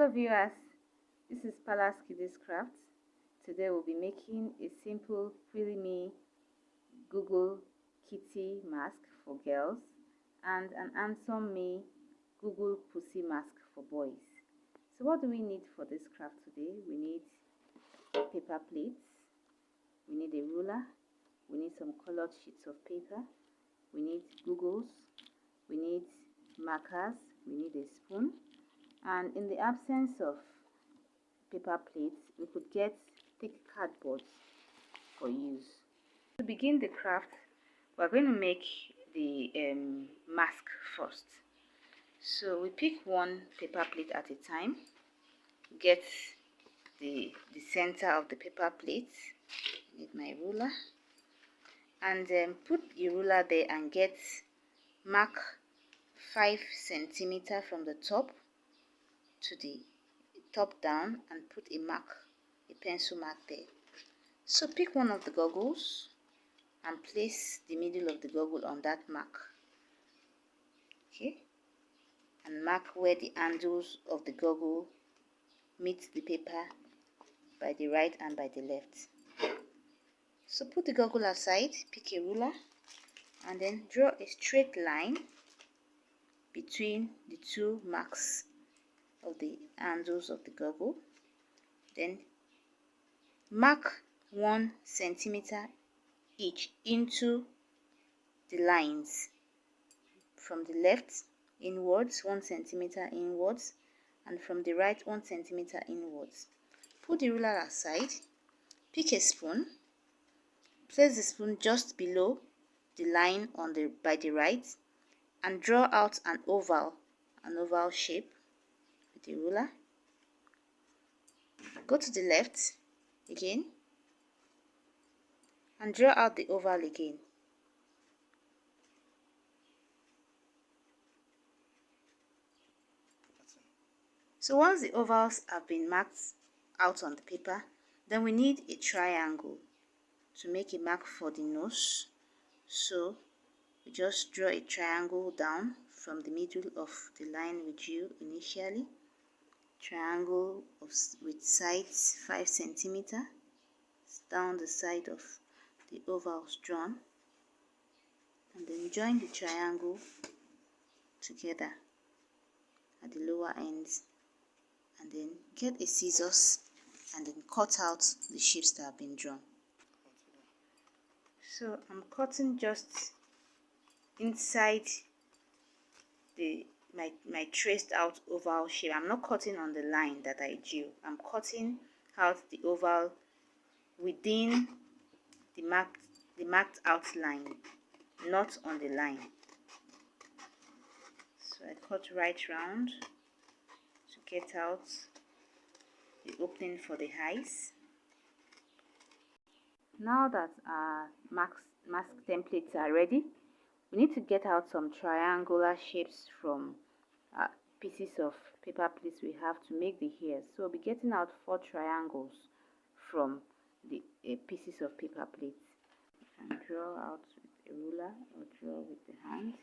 Hello viewers, this is Palace Kiddies Craft. Today we'll be making a simple Pretty Me Google Kitty mask for girls and an Handsome Me Google Pussy mask for boys. So what do we need for this craft today? We need paper plates, we need a ruler, we need some colored sheets of paper, we need googles, we need markers, we need a spoon, and in the absence of paper plates, we could get thick cardboard for use. To begin the craft, we're going to make the mask first. So we pick one paper plate at a time, get the center of the paper plate, need my ruler, and put the ruler there and mark 5 centimeters from the top to the top down, and put a pencil mark there. So pick one of the goggles and place the middle of the goggle on that mark, okay, and mark where the handles of the goggle meet the paper by the right and by the left. So put the goggle aside, pick a ruler, and then draw a straight line between the two marks of the handles of the goggle. Then mark 1 centimeter each into the lines from the left inwards, 1 centimeter inwards, and from the right 1 centimeter inwards. Put the ruler aside, pick a spoon, place the spoon just below the line by the right, and draw out an oval shape with the ruler. Go to the left again and draw out the oval again. So once the ovals have been marked out on the paper, then we need a triangle to make a mark for the nose. So we just draw a triangle down from the middle of the line we drew initially. Triangle with sides 5 centimeters down the side of the ovals drawn, and then join the triangle together at the lower ends, and then get a scissors and then cut out the shapes that have been drawn. So I'm cutting just inside my traced out oval shape. I'm not cutting on the line that I drew. I'm cutting out the oval within the marked outline, not on the line. So I cut right round to get out the opening for the eyes. Now that our mask templates are ready, we need to get out some triangular shapes from pieces of paper plates we have to make the hairs. So we'll be getting out 4 triangles from the pieces of paper plates. You can draw out with a ruler or draw with the hand.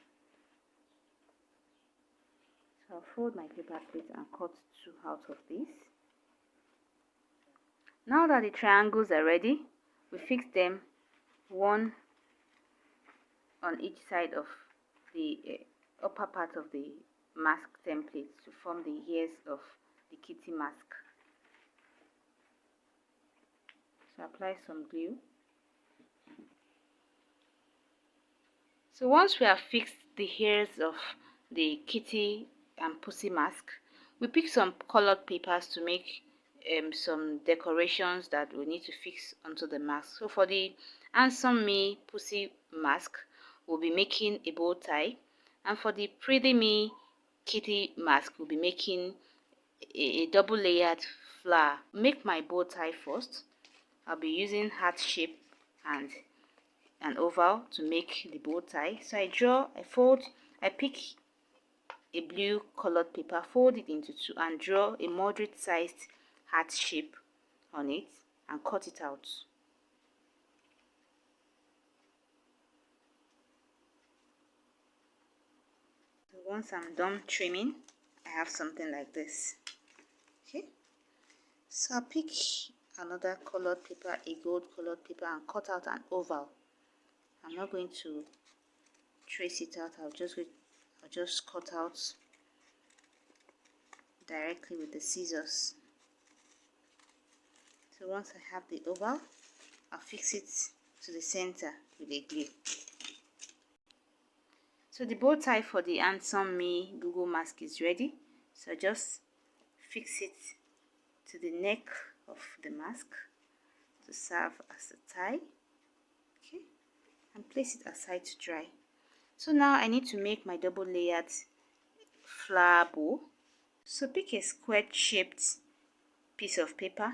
So I'll fold my paper plate and cut 2 out of this. Now that the triangles are ready, we fix them one on each side of the upper part of the mask template to form the ears of the kitty mask. So apply some glue. So once we have fixed the hairs of the kitty and pussy mask, we pick some colored papers to make some decorations that we need to fix onto the mask. So for the Handsome Me Pussy mask, we'll be making a bow tie, and for the Pretty Me Kitty mask, we'll be making a double layered flower. Make my bow tie first. I'll be using heart shape and an oval to make the bow tie. So I pick a blue colored paper, fold it into 2, and draw a moderate sized heart shape on it and cut it out. So once I'm done trimming, I have something like this. So I'll pick another colored paper, a gold colored paper, and cut out an oval. I'm not going to trace it out. I'll just cut out directly with the scissors. So once I have the oval, I'll fix it to the center with a glue. So the bow tie for the Handsome Me Google mask is ready. So just fix it to the neck of the mask to serve as a tie. Okay, and place it aside to dry. So now I need to make my double layered flower bow. So pick a square shaped piece of paper,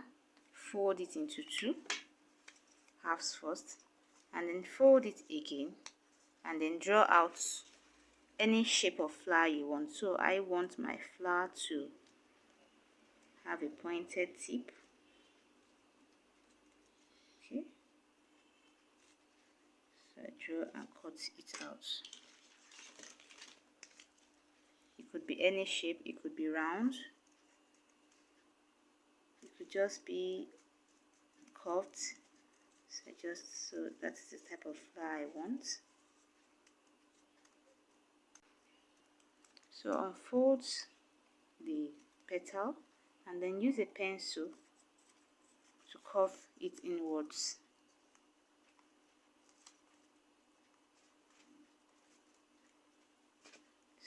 fold it into two halves first, and then fold it again, and then draw out any shape of flower you want. So I want my flower to have a pointed tip. Okay, so I draw and cut it out. It could be any shape, it could be round, it could just be curved. So that's the type of flower I want. So unfold the petal and then use a pencil to curve it inwards.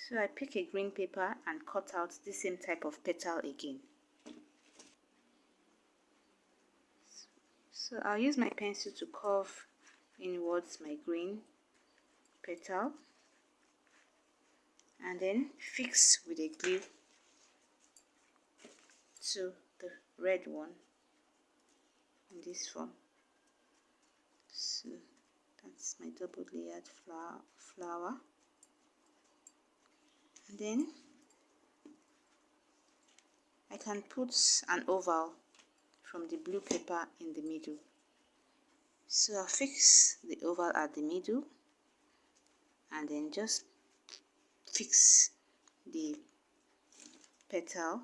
So I pick a green paper and cut out the same type of petal again. So I'll use my pencil to curve inwards my green petal and then fix with a glue to the red one in this form. So that's my double layered flower. And then I can put an oval from the blue paper in the middle. So I'll fix the oval at the middle and then just fix the petal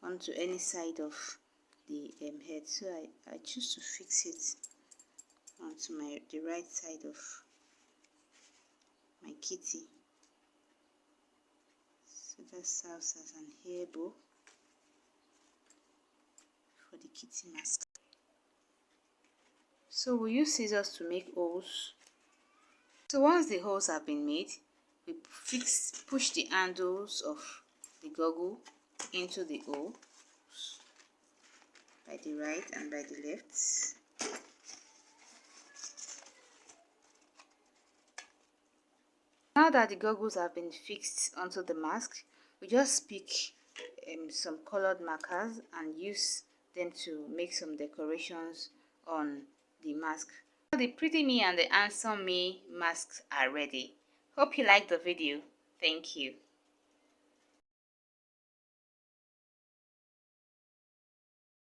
onto any side of the head. So I choose to fix it onto the right side of my kitty. So that serves as an hair bow for the kitty mask. So we use scissors to make holes. So once the holes have been made, we push the handles of the goggle into the hole by the right and by the left. Now that the goggles have been fixed onto the mask, we just pick some colored markers and use them to make some decorations on the mask. The Pretty Me and the Handsome Me masks are ready. Hope you liked the video. Thank you.